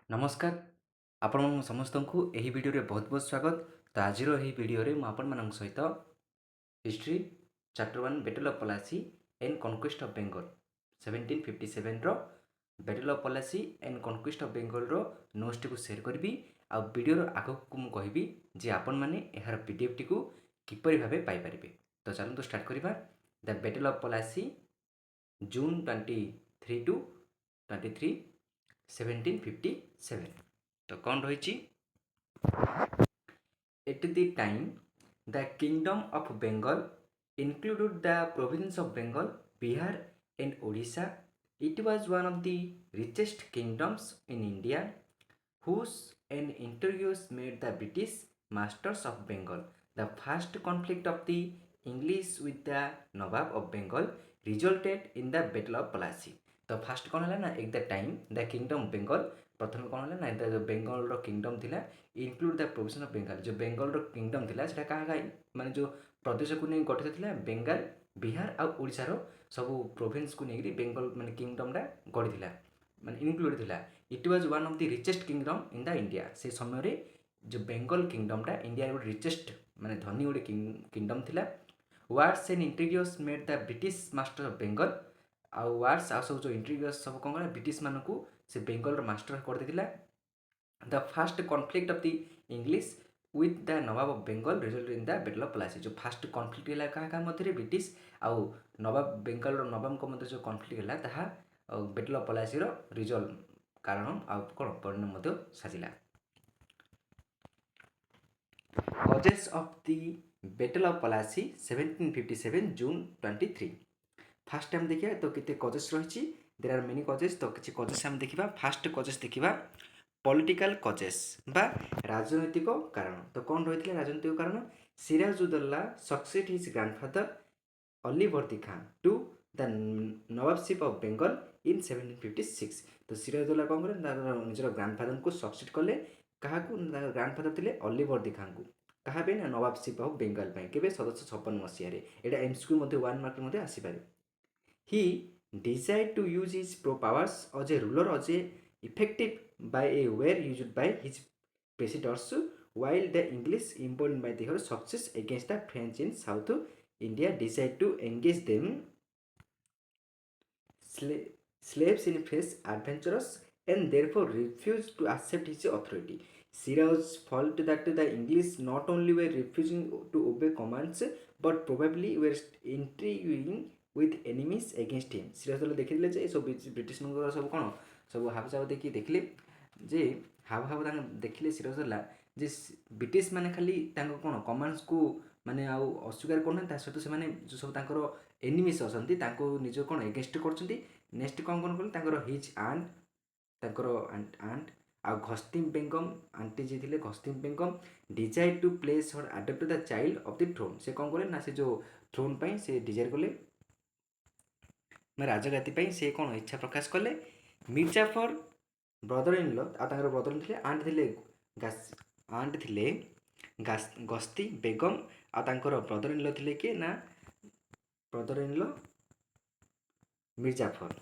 नमस्कार आपण समस्त को यही वीडियो बहुत बहुत स्वागत। तो आज यही वीडियो में आपण मान सहित history chapter 1 battle of Plassey and conquest of Bengal 1757 रो battle of Plassey and conquest of Bengal रो नोट्स टी को शेयर करबी आ वीडियो आगो को मु कहबी जे आपण माने एहार पीडीएफ टी को किपरि भाबे पाई परिबे। तो चलନ୍ତୁ स्टार्ट करिबा। The battle of Plassey June 23 to 23 1757। तो कौन रही? At the time, the kingdom of Bengal included the province of Bengal, Bihar, and Odisha. It was one of the richest kingdoms in India, whose an interiors made the British masters of Bengal. The first conflict of the English with the Nawab of Bengal resulted in the Battle of Plassey. तो fast कौन है ना at the time the kingdom Bengal प्रथम कौन है ना the Bengal row kingdom थिला include the provision of Bengal जो बेंगल रो किंगडम थिला सेटा कहा माने जो प्रदेश को नहीं गठित थिला बेंगल बिहार आ ओडिसा रो सब प्रोविंस को नहीं बेंगल माने किंगडम रा गढ़ी थिला माने इनक्लूड थिला। It was one of the richest kingdom in the India. से समय रे जो बेंगल किंगडम टा इंडिया रो रिचेस्ट माने धनी गोटे किंगडम थिला। Wars and intrigues made the British master of Bengal आउ वार्स आ सब जो इंट्रिगियस सब कौन कला ब्रिटिश मानकू से बेंगल रो मास्टर कर देथिला। The first conflict of the English with the nawab of Bengal result in the battle of Plassey. जो फर्स्ट कॉन्फ्लिक्ट है क्या मध्य ब्रिटिश आउ नवाब बेंगल नवाब मध्य जो कॉन्फ्लिक्ट है ताहा बैटल ऑफ प्लासी रो रिजल्ट कारण आउ कौन परिणाम साजिला। Causes of the battle of Plassey 1757 June 23। First time देखिए तो कितने कजेस रही देर आर मेनी कजेस। तो किसी कजेस आम देखा फास्ट कजेस देखा पॉलिटिकल कजेस बा राजनैतिक कारण। तो कौन रही है राजनैतिक कारण? Sirajuddaula succeeded his grandfather Alivardi Khan to the nawabship of Bengal in 1756। तो सिराजुद्दौला कौन करे निजर ग्रांडफादर को सक्सेड कले क्या ग्रांडफादर थे अलीवर्दी खान को कहा ना नवाबशिप ऑफ बेंगल के 1756 मसीह यहाँ एमसीक्यू 1 मार्क आसीपे। He desired to use his powers as a ruler as a effective by a were used by his predecessors, while the English emboldened by their success against the French in South India decided to engage them slaves in fresh adventures and therefore refused to accept his authority. Siraj felt that the English not only were refusing to obey commands but probably were intriguing with enemies against him। Sirajuddaulah देखिले जे सब British मनकर सब कौन सब हाव चाव देखी देखिले जे हाव हाव देखिले सिराजुद्दौला जे ब्रिटिश माने खाली कौन कमांड्स को माने आउ अस्वीकार करना सहित से जो सब एनिमीज अछंती निज कौन एगेन्स्ट कर। नेक्स्ट कौन कौन कले हिज आंट आंट आ घस्तिम बेंगम आंटी जी थे Ghaseti Begum desire to place her adopt the child of the throne. से कौन कले ना से जो थ्रोन पर से डिजायर कले मैं राजगाती से कौन इच्छा प्रकाश कले। मिर्जाफर ब्रदर इन लॉ आ ब्रदर इन थे आंट थे गस्ती बेगम आ ब्रदर इन लॉ थे किए ना brother in law Mirjafar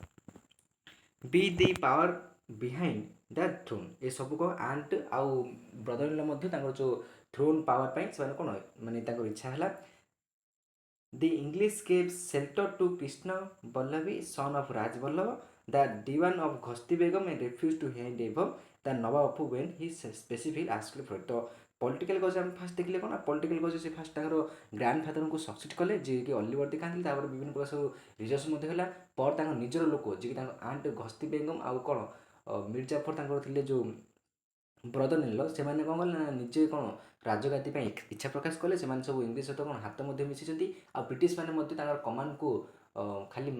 be the power behind the throne. ये सब को आंट आउ ब्रदर इन लॉ जो थ्रोन पावर से कौन माने इच्छा है। The English gave shelter to Krishna Vallavi, son of Raj Vallabha, the Diwan of Ghasti Begum, and refused to hand over the Nawab when he specifically asked for it। तो political कज आम fast देखिले कौन political कज से fast grandfather को succeed कले जी कि अलीवर्दी खान थे विभिन्न प्रकार सब रिजर्स है पर निजर लोक जी आंट घस्ती बेगम आउ कौन मिर्जाफर थे जो ब्रदर इन लॉ से कौन कले निजे कौन राजगाती इच्छा प्रकाश कले से सब इंग्लिश सहित कौन हाथ मिशिंट आ ब्रिटिश मैंने कमांड को खाली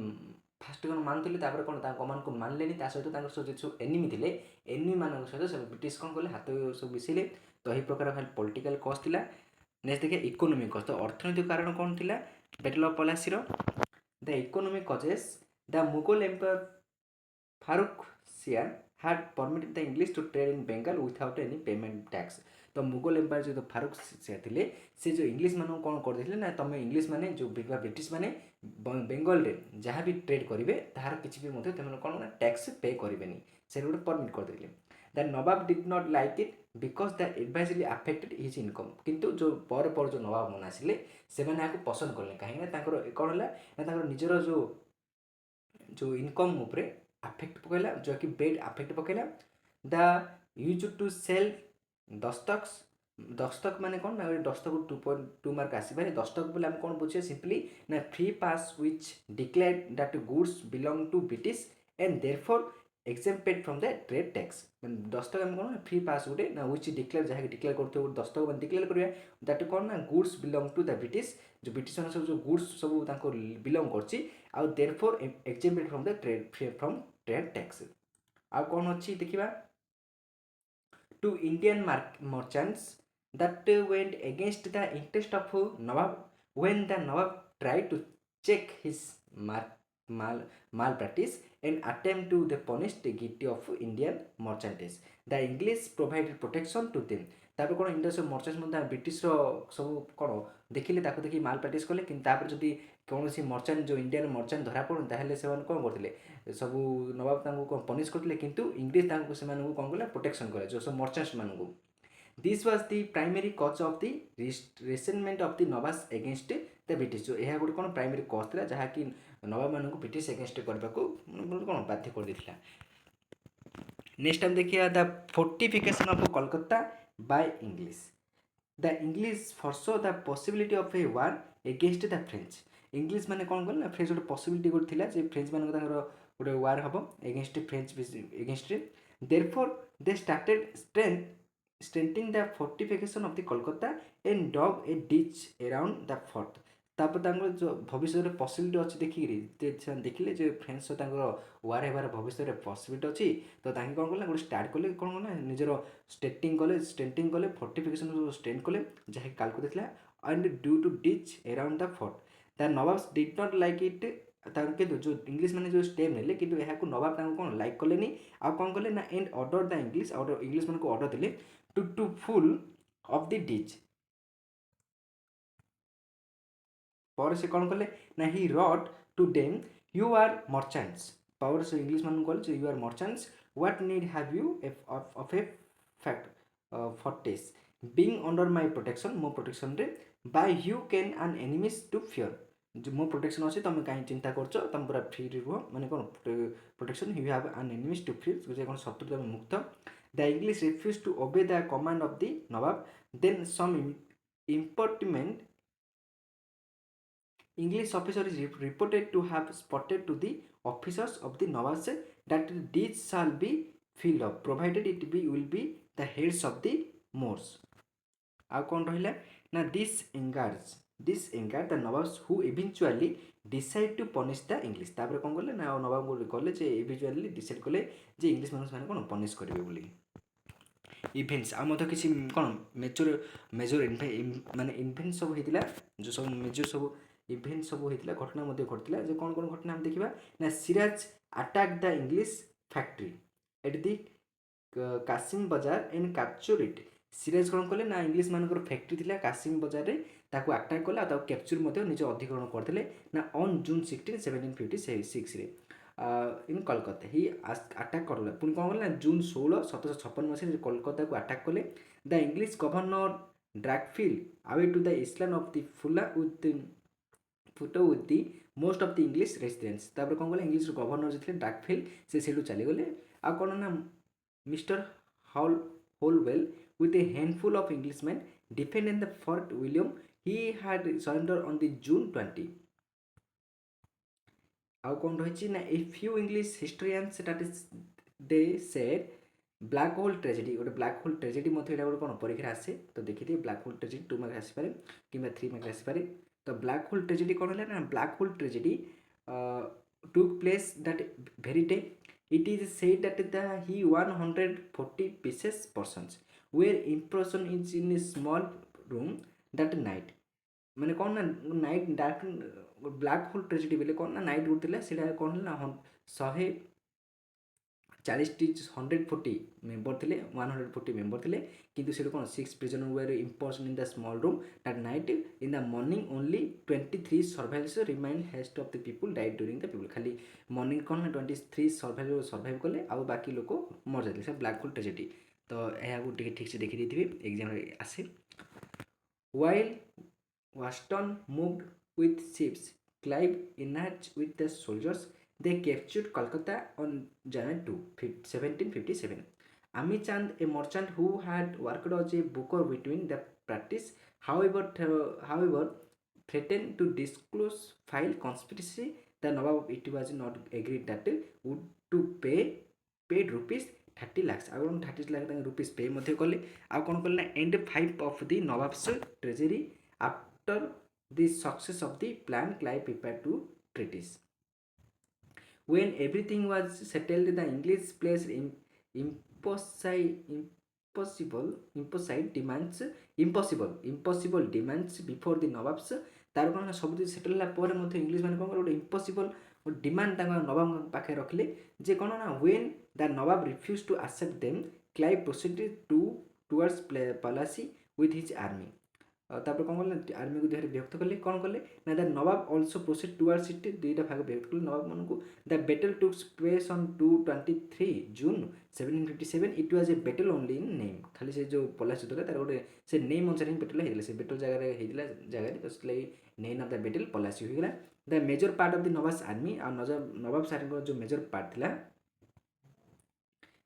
फास्ट कौन मानुले कौन कमांड को मानले सहित जो एनिमी थे एनिमी मान सहित सब ब्रिटिश कौन कले हाथ सब मिसिले। तो यही प्रकार खाली पॉलिटिकल कज थी। नेक्स्ट देखिए इकोनोमिक कज। तो अर्थनैतिक कारण कौन थी battle of Plassey the economic causes the Mughal empire Farrukh Siyar had permitted the English to trade in Bengal without any payment tax। तो मुगल एम्पायर जो फारूक सियार थे से जो इंग्लिश मान कौन करते ना तुम इंग्लिश माने जो ब्रिटिश माने बेंगल रे जहाँ भी ट्रेड करेंगे तार किसी भी तुम कौन टैक्स पे करें से गोटे परमिट करदे। The nawab did not like it because the adversely affected his income. କିନ୍ତୁ ଯେଉଁ ପରେ ପରେ ଯେଉଁ ନବାବ ମାନେ ଆସିଲେ ସେମାନେ ଏହାକୁ ପସନ୍ଦ କଲେ, କାହିଁକିନା ତାଙ୍କର କ'ଣ ହେଲା ନା ତାଙ୍କର ନିଜର ଯେଉଁ ଇନକମ୍ ଉପରେ ଆଫେକ୍ଟ ପକାଇଲା, ଯାହାକି ବେଡ୍ ଆଫେକ୍ଟ ପକାଇଲା। ଦ ୟୁଜ୍ ଟୁ ସେଲ୍ ଦସ୍ତକ୍ସ। ଦସ୍ତକ ମାନେ କ'ଣ ନା ଦସ୍ତକ 2.2 ମାର୍କ ଆସିପାରେ। ଦସ୍ତକ ବୋଲେ ଆମେ କ'ଣ ବୁଝିବା ସିମ୍ପଲି ନା free pass which declared that goods belong to British and therefore exempted from the trade tax। ମାନେ ଦସ୍ତକ ଆମେ କ'ଣ ଫ୍ରି ପାସ୍ ଗୋଟେ ନା ୱିଚ୍ ଡିକ୍ଲେୟାର, ଯାହାକି ଡିକ୍ଲେୟାର କରୁଥିବ ଗୋଟେ ଦସ୍ତକ ମାନେ ଡିକ୍ଲେୟାର କରିବା ଦ୍ୟାଟ୍ କ'ଣ ନା goods belong to the British, ଯେଉଁ ବ୍ରିଟିଶ ମାନେ ସବୁ ଯେଉଁ ଗୁଡ୍ସ ସବୁ ତାଙ୍କୁ ବିଲଙ୍ଗ କରୁଛି, ଆଉ ଦେୟରଫୋର୍ exempted from the trade tax। ଆଉ କ'ଣ ଅଛି ଦେଖିବା, to Indian merchants that went against the interest of Nawab when the Nawab tried to check his malpractice and attempt to the punish the guilty of Indian merchandise. The English provided protection to them। ତାପରେ କ'ଣ India ସବୁ merchant ମଧ୍ୟ ବ୍ରିଟିଶର ସବୁ କ'ଣ ଦେଖିଲେ, ତାକୁ ଦେଖି ମାଲ practice କଲେ, କିନ୍ତୁ ତାପରେ ଯଦି କୌଣସି ମର୍ଚାଣ୍ଟ ଯେଉଁ ଇଣ୍ଡିଆର ମର୍ଚାଣ୍ଟ ଧରା ପଡ଼ନ୍ତି ତାହେଲେ ସେମାନେ କ'ଣ କରୁଥିଲେ, ସବୁ ନବାବ ତାଙ୍କୁ କ'ଣ ପନିଶ କରୁଥିଲେ, କିନ୍ତୁ ଇଂରେଜ ତାଙ୍କୁ ସେମାନଙ୍କୁ କ'ଣ କଲେ ପ୍ରୋଟେକ୍ସନ୍ କଲେ ଯେଉଁ ସବୁ ମର୍ଚାଣ୍ଟସ୍ ମାନଙ୍କୁ। This was the primary cause of the resentment of the nawabs against the British. ଯେଉଁ ଏହା ଗୋଟେ କ'ଣ ପ୍ରାଇମେରୀ କଜ୍ ଥିଲା, ଯାହାକି ନବାବମାନଙ୍କୁ ବ୍ରିଟିଶ ଏଗେନଷ୍ଟ କରିବାକୁ କ'ଣ ବାଧ୍ୟ କରିଦେଇଥିଲା। ନେକ୍ସଟ ଆମେ ଦେଖିବା the fortification of Kolkata by English. The English foresaw the possibility of a war against the French. English ମାନେ କ'ଣ କଲେ ନା ଫ୍ରେଞ୍ଚ ଗୋଟେ ପସିବିଲିଟି ଗୋଟେ ଥିଲା ଯେ ଫ୍ରେଞ୍ଚ ମାନଙ୍କ ତାଙ୍କର ଗୋଟେ ୱାର୍ ହେବ ଏଗେନଷ୍ଟ ଫ୍ରେଞ୍ଚ ଏଗେନଷ୍ଟରେ। Therefore they started strengthening the fortification of the Kolkata and dug a ditch around the fort। ତାପରେ ତାଙ୍କର ଯେଉଁ ଭବିଷ୍ୟତରେ ପସିବିଲିଟି ଅଛି ଦେଖିକିରି ସେମାନେ ଦେଖିଲେ ଯେ ଫ୍ରେଞ୍ଚ ସହ ତାଙ୍କର ୱାର୍ ହେବାର ଭବିଷ୍ୟତରେ ପସିବିଲିଟି ଅଛି, ତ ତାଙ୍କେ କ'ଣ କଲେ ନା ଗୋଟେ ଷ୍ଟାର୍ଟ କଲେ, କ'ଣ କଲେ ନା ନିଜର ଷ୍ଟ୍ରେଣ୍ଟିଂ କଲେ ଫୋର୍ଟିଫିକେସନ୍ ଷ୍ଟ୍ରେଣ୍ଥ କଲେ, ଯାହାକି କାଲକାଟା ଥିଲା। And due to ditch around the fort the nawabs did not like it. ତାଙ୍କୁ କିନ୍ତୁ ଯେଉଁ ଇଂଲିଶ ମାନେ ଯେଉଁ ଷ୍ଟେପ୍ ନେଲେ, କିନ୍ତୁ ଏହାକୁ ନବାବ ତାଙ୍କୁ କ'ଣ ଲାଇକ୍ କଲେନି, ଆଉ କ'ଣ କଲେ ନା ଏଣ୍ଡ ଅର୍ଡର ଦ ଇଂଲିଶ ମାନଙ୍କୁ ଅର୍ଡର ଦେଲେ to full of the ditch। ପରେ ସେ କ'ଣ କଲେ ନା he wrote to them you are merchants. ପରେ ସେ ଇଂଲିଶ ମାନଙ୍କୁ କହିଲେ ଯେ you are merchants what need have you of a fortress being under my protection. ମୋ ପ୍ରୋଟେକ୍ସନରେ by you can an enemies to fear. ମୋ ପ୍ରୋଟେକ୍ସନ୍ ଅଛି, ତୁମେ କାହିଁ ଚିନ୍ତା କରୁଛ, ତୁମେ ପୁରା ଫ୍ରିରେ ରୁହ, ମାନେ କ'ଣ ପ୍ରୋଟେକ୍ସନ୍ ୟୁ ହ୍ୟାଭ୍ ଆନ୍ ଏନିମିସ୍ ଟୁ ଫିୟର୍, ଯେ କ'ଣ ଶତ୍ରୁ ତୁମେ ମୁକ୍ତ। The English refused to obey the command of the Nawab. Then some impertinent English officer is reported to have spotted to the officers of the Nawab that the ditch shall be filled up, provided it will be the heads of the Moors। ଆଉ କ'ଣ ରହିଲା ନା this angered the Nawabs who eventually decide to punish the English। ତାପରେ କ'ଣ କଲେ ନା ନବାବ କଲେ ଯେ eventually decide କଲେ ଯେ ଇଂଲିଶ ମାନଙ୍କୁ ସେମାନେ କ'ଣ ପନିଶ କରିବେ ବୋଲି। ଇଭେଣ୍ଟସ୍ ଆଉ ମଧ୍ୟ କିଛି କ'ଣ ମେଜର ମାନେ ଇଭେଣ୍ଟ ସବୁ ହେଇଥିଲା, ଯେଉଁ ସବୁ ମେଜର ସବୁ ଇଭେଣ୍ଟ ସବୁ ହେଇଥିଲା, ଘଟଣା ମଧ୍ୟ ଘଟିଥିଲା। ଯେ କ'ଣ କ'ଣ ଘଟଣା ଆମେ ଦେଖିବା ନା Siraj attack the English factory at the Kasim Bazar and capture ଇଟ୍। ସିରାଜ କ'ଣ କଲେ ନା ଇଂଲିଶ ମାନଙ୍କର ଫ୍ୟାକ୍ଟ୍ରି ଥିଲା କାସିମ ବଜାରରେ, ତାକୁ ଆଟାକ୍ କଲେ ଆଉ ତାକୁ କ୍ୟାପଚର ମଧ୍ୟ ନିଜ ଅଧିକରଣ କରିଥିଲେ ନା ଅନ୍ ଜୁନ୍ 16, 1756ରେ ଇନ୍ କୋଲକାତା ହି ଆଟାକ୍ କରିଲା। ପୁଣି କ'ଣ କଲେ ନା ଜୁନ୍ 16, 1756 ମସିହାରେ କୋଲକାତାକୁ ଆଟାକ୍ କଲେ। The English governor Drake fled away to the island of the Fulta with the most of the English residents। ତାପରେ କ'ଣ କଲେ ଇଂଲିଶର ଗଭର୍ଣ୍ଣର ଯେ ଥିଲେ ଡ୍ରାକଫିଲ୍ଡ, ସେ ସେଇଠୁ ଚାଲିଗଲେ। ଆଉ କ'ଣ ନା mister ହୋଲୱେଲ୍ with a handful of Englishmen defending the Fort William he had surrendered on the June 20। ଆଉ କ'ଣ ରହିଛି ନା a few English ହିଷ୍ଟୋରିଆନ୍ସ that is they said black hole tragedy, ଗୋଟେ ବ୍ଲାକ୍ ହୋଲ୍ ଟ୍ରାଜେଡି ମଧ୍ୟ ଏଇଟା ଗୋଟେ କ'ଣ ପରୀକ୍ଷାରେ ଆସେ, ତ ଦେଖିଦିଏ ବ୍ଲାକ୍ ହୋଲ୍ ଟ୍ରାଜେଡି 2 ମାର୍କ ଆସିପାରେ କିମ୍ବା 3 ମାର୍କ ଆସିପାରେ। ତ ବ୍ଲାକ୍ ହୋଲ୍ ଟ୍ରାଜେଡି କ'ଣ ହେଲା ନା black hole tragedy took place that very day। It is said that the he 140 pieces persons were imprisoned in a small room that night। ମାନେ କ'ଣ ନା night dark black hole tragedy ବେଲେ କ'ଣ ନା night ଗୋଟେ ଥିଲା, ସେଇଟା କ'ଣ ହେଲା ନା 40ଟି 140 मेम्बर थे 140 मेम्बर थे किंतु से कौन 6 prisoner were imposed in the small room at night in the morning only 23 survives remain rest of the people died during the people खाली मॉर्निंग कौन 23 सर्वाइव कले आउ बाकी लोक मर जाते सब ब्लैक होल ट्रेजेडी तो यह ठीक से देखी देथिबे एग्जाम आसे व्हाइल वास्टन moved with ships Clive enacted with the soldiers. They captured Calcutta on January 2, 1757. Ami Chand, a merchant who had worked as a booker between the practice, however, threatened to disclose file conspiracy. The Nawab it was not agreed that would to paid rupees 30 lakhs. ଆଉ 30 ଲାख ତାଙ୍କ rupees pay ମଧ୍ୟ କଲେ ଆଉ କ'ଣ କଲେ ନା and 5 of the nawabs treasury after the success of the plan Clive prepared to treaties. When everything was settled, the English placed impossible demands before the Nawabs. तार कौन सब सेटल होला इंग्लिश मैंने कौन गोटे इम्पॉसिबल डिमांड नवाब पाखे रखिले जे कौन ना when the nawab refuse to accept them Clive proceeded towards Plassey with his army तापर कौन कले आर्मी को देहरे विभक्त कले कौन कले ना the Nawab also proceed towards it दुईटा भाग विभक्त कले नवाब मन को the battle takes place on 23 June 1757 it was a battle only in name खाली से जो पलासी युद्ध तार गोटे से नेम अनुसार ही बैटल हेला से बैटल जगह तो इसलिए name of the battle Plassey हो गला the major part of the nawab's army और नवाब आर्मी जो मेजर पार्ट थिला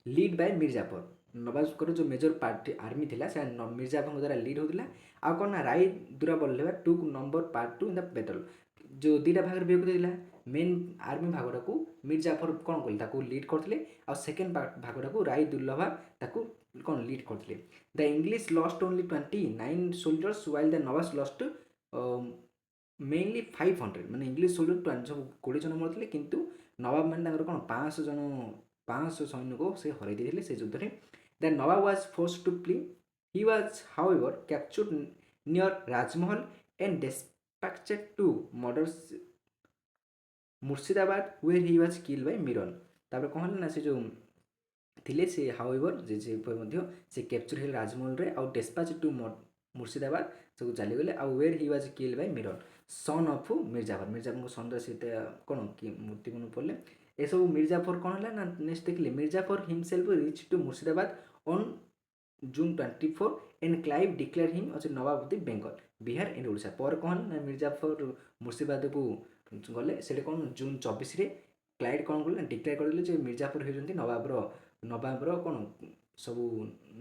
लीड बाय मिर्जाफर नवाब जो मेजर पार्ट आर्मी थिला से मिर्जाफर द्वारा लीड होता आ कौन ना राय दुराबल्लेवा टुक number part 2 in the battle जो दुईटा भाग विभक्त होता मेन आर्मी भागटा को मिर्जाफर कौन कले ताको लीड करते आ सेकेंड भागटा को राय दुर्लभा ताको कौन लीड करते the English lost only 29 soldiers while the nawabs lost mainly 500 माने इंग्लिश सोल्जर सब 20 जन मरते किंतु नवाब मैंने कौन 500 जन 500 सैन्य को से हर से युद्ध में the nawab was force to flee he was however captured near Rajmahal and dispatched to Murshidabad where he was killed by Miran तापर कौन ना से जो थिले से हाउएवर जे से कैप्चर हेल राजमहल रे आउ डिस्पैच टू मुर्शिदाबाद सब चली गले आउ where he was killed by Miran son of Mirjafar को सन से कौन कि मूर्ति मन पड़े ए सब मिर्जाफर कौन है ना नेक्स्ट देखिले Mir Jafar himself reach to Murshidabad on June 24 and Clive declared him as Nawab of the Bengal Bihar and Odisha पर कौन ना मिर्जाफर मुर्शिदाबाद को गले से कौन जून 24 रे क्लाइड कौन कले डिक्लेयर करदेले जे मिर्जाफर होइजंती नवाबर कौन सब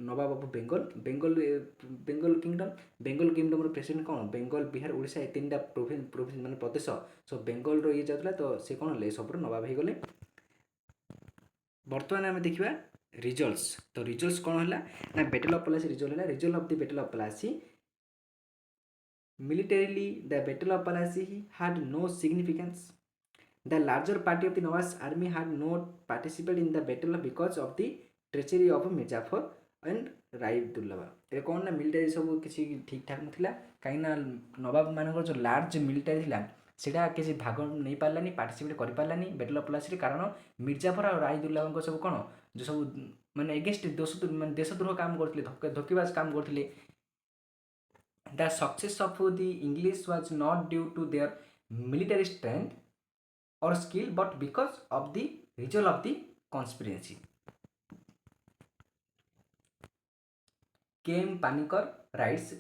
नवाब ऑफ बेंगल किंगडम रो प्रेसिडेंट कौन बेंगल बिहार ओडिशा ए तीनटा प्रोविंस माने प्रदेश सब बेंगल रो ये जातला तो से कौन ले सब नवाब हो गले बर्तमान आम देखा रिजल्ट्स तो रिजल्ट्स कौन है ना battle of Plassey result of the battle of Plassey militarily the battle of Plassey had no significance. The larger party of the Nawab's army had not participated in the battle because of the treachery of Mirzafar and Rai Dullaba. ए कौन ना military सब किसी ठीक ठाक नथिला कहीं ना नवाब मानकर जो लार्ज मिलिटारी थिला सेटा किसी भाग नहीं पारलानी पार्टिसिपेट कर पारलानी बैटल ऑफ प्लासी कारण मिर्जाफर और राय दुर्लभा सब कौन जो सब माने एगेंस्ट देशद्रोह काम करते धोकेबाज काम करते The success of the English was not due to their military strength or skill but because of the result of the conspiracy. K M Panikkar writes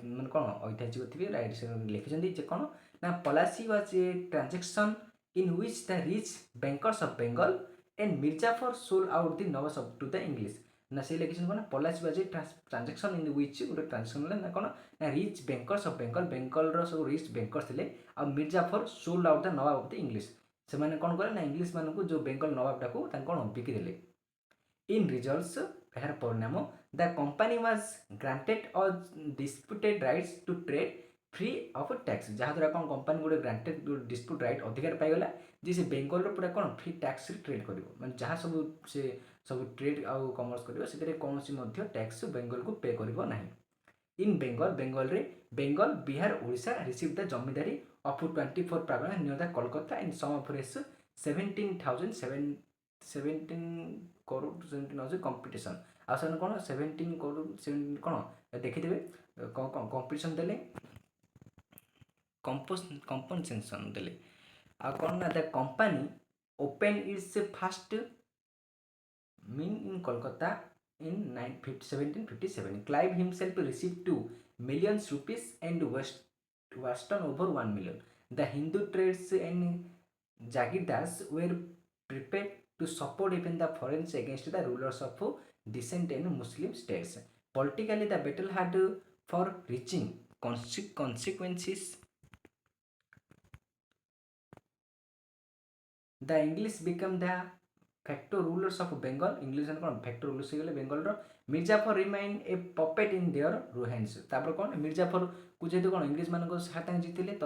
मान कौन ऐतिहासिक थे राइट्स लिखिं कौन ना Plassey was a transaction in which the rich bankers of Bengal and Mirjafar sold out the nawabs to the English ना से लिखिं कौन Plassey was a transaction in which गोटे ट्रांजेक्शन ना कौन ना रिच बैंकर्स ऑफ बेंगल सब रिच बैंकर्स थे आ Mirjafar sold out the nawab of the English से मैंने कौन कले ना इंग्लिश मान को जो बेंगल नवाबटा को कौन बिकिदेले इन रिजल्ट्स यार परिणाम द कंपनी वाज ग्रांटेड और disputed rights to trade free of tax जहाँद्वारा कौन कंपनी गोटे ग्रांटेड डिस्प्यूट राइट अधिकार पाईगला जे से बेंगल पूरा कौन फ्री टैक्स ट्रेड कर मैं जहाँ सब से सब ट्रेड आउ कमर्स कर कौन टैक्स बेंगल को पे करना in Bengal Bihar Odisha receive the zamindari of 24 Pargana near the Kolkata and sum of 17,700 17 crore 17 ହେଉଛି କମ୍ପିଟିସନ୍। ଆଉ ସେମାନେ କ'ଣ 17 crore 17 କ'ଣ ଦେଖିଥିବେ କମ୍ପିଟିସନ୍ ଦେଲେ, କମ୍ପନସେସନ୍ ଦେଲେ। ଆଉ କ'ଣ ନା the company open its first mint in Kolkata in 1757. Clive himself received 2 million rupees and Weston over 1 million. The Hindu trades and Jagirdars were prepared to support even the foreigners against the rulers of decent and Muslim states. Politically, the battle had far-reaching consequences. The English became the facto rulers of Bengal. English and କ'ଣ facto rulers ହେଇଗଲେ ବେଙ୍ଗଲର। ମିର୍ଜାଫର ରିମାଇନ୍ ଏ puppet in ଦେୟର hands. ତାପରେ କ'ଣ ମିର୍ଜାଫରକୁ ଯେହେତୁ କ'ଣ ଇଂରେଜମାନଙ୍କ ସାଙ୍ଗେ ଜିତିଲେ, ତ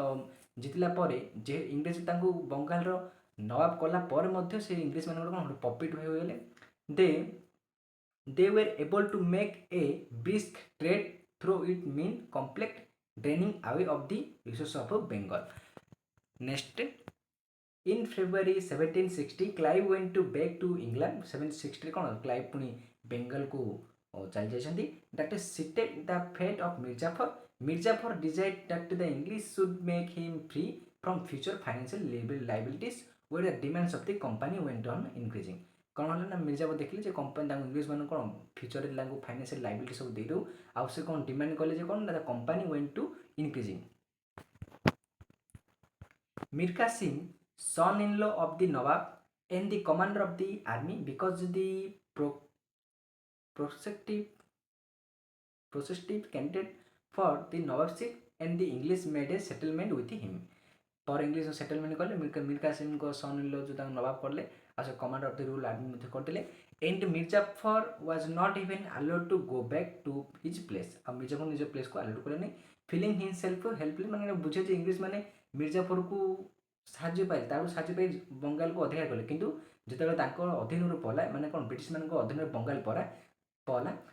ଜିତିଲା ପରେ ଯେ ଇଂରେଜ ତାଙ୍କୁ ବଙ୍ଗାଲର ନବାବ କଲା ପରେ ମଧ୍ୟ ସେ ଇଂରେଜମାନଙ୍କର କ'ଣ ଗୋଟେ ପପେଟ୍ ହୋଇଗଲେ। they were able to make a brisk trade through it mean complex draining away of the resources of Bengal. Next, in February 1760, Clive went to back to England. 1760 କ'ଣ କ୍ଲାଇଭ୍ ପୁଣି ବେଙ୍ଗଲକୁ ଚାଲି ଯାଇଛନ୍ତି। that settled the fate of Mirzafar. Mirzafar desired that the English should make him free from future financial liabilities where the demands of the company went on increasing. କ'ଣ ହେଲା ନା ମିର୍ଜାଫର ଦେଖିଲେ ଯେ company ତାଙ୍କୁ ଇଂରେଜମାନଙ୍କୁ କ'ଣ ଫ୍ୟୁଚରରେ ତାଙ୍କୁ ଫାଇନାନ୍ସିଆଲ ଲାଇବିଲିଟି ସବୁ ଦେଇଦେଉ, ଆଉ ସେ କ'ଣ ଡିମାଣ୍ଡ କଲେ ଯେ କ'ଣ ନା company went to increasing. Mir Qasim, son-in-law of the Nawab and the commander of the army, because the prospective candidate for the Nawabship, and the English made a settlement with him. पर English settlement कले मीर कासिम को सन इन law जो तांको नवाब करले और commander of the royal army मध्ये करदेले। And Mirjafar was not even allowed to go back to his place. अब मिर्जाफर निज प्लेस को अलाउड करले नहीं, फीलिंग हिमसेल्फ हेल्पलेस। माने बुझे जे इंग्लिश माने मिर्जाफर को साहाଯ୍य पाइले, तारू साहाଯ୍य पाइ बंगाल को अधिकार कले, किंतु जेतेबेले तांको अधीन रो पला माने कोन ब्रिटिश मान को अधीन बंगाल पला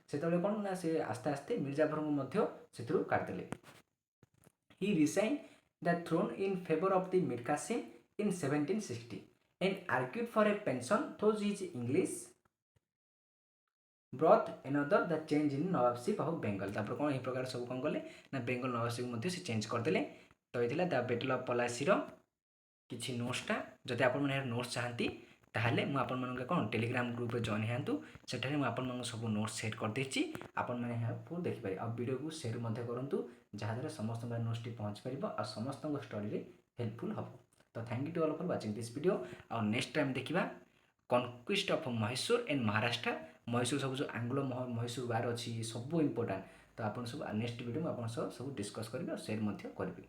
सेतेबेले कोन ना से आस्ते आस्ते मिर्जाफर को मध्ये सेथुरु काट देले। ही रिसाइन्ड the throne in favor of the Mir Qasim in 1760 and argued for a pension, though his English brought another the change in Nawabship of Bengal. तापर कौन यही प्रकार सब कौन कले ना बेंगल नवाबशिप मध्य से चेंज करदेले। तो ये द बैटल ऑफ पलासीर किसी नोट्सटा जदि आपण मैंने नोट्स चाहती ताहले मु आपण मन कौन टेलीग्राम ग्रुप रे जॉइन हैंतु, सेठारे मु आपण मन सब नोट्स सेट कर देछि, आपण मैंने को देखि पारे। अब वीडियो को शेयर मध्य करंतु जहाँद्वारा समस्त नोट्स टी पहुँच पार और समस्त स्टडी रे हेल्पफुल हम। तो thank you to all for watching this video. और नेक्स्ट टाइम देखिबा conquest of Mysore and Maharashtra. Mysore सब जो आंग्लो मैसूर वार अच्छी सब इंपोर्टेंट। तो आप सब नेक्स्ट वीडियो में आप सब डिस्कस करी और शेयर करी।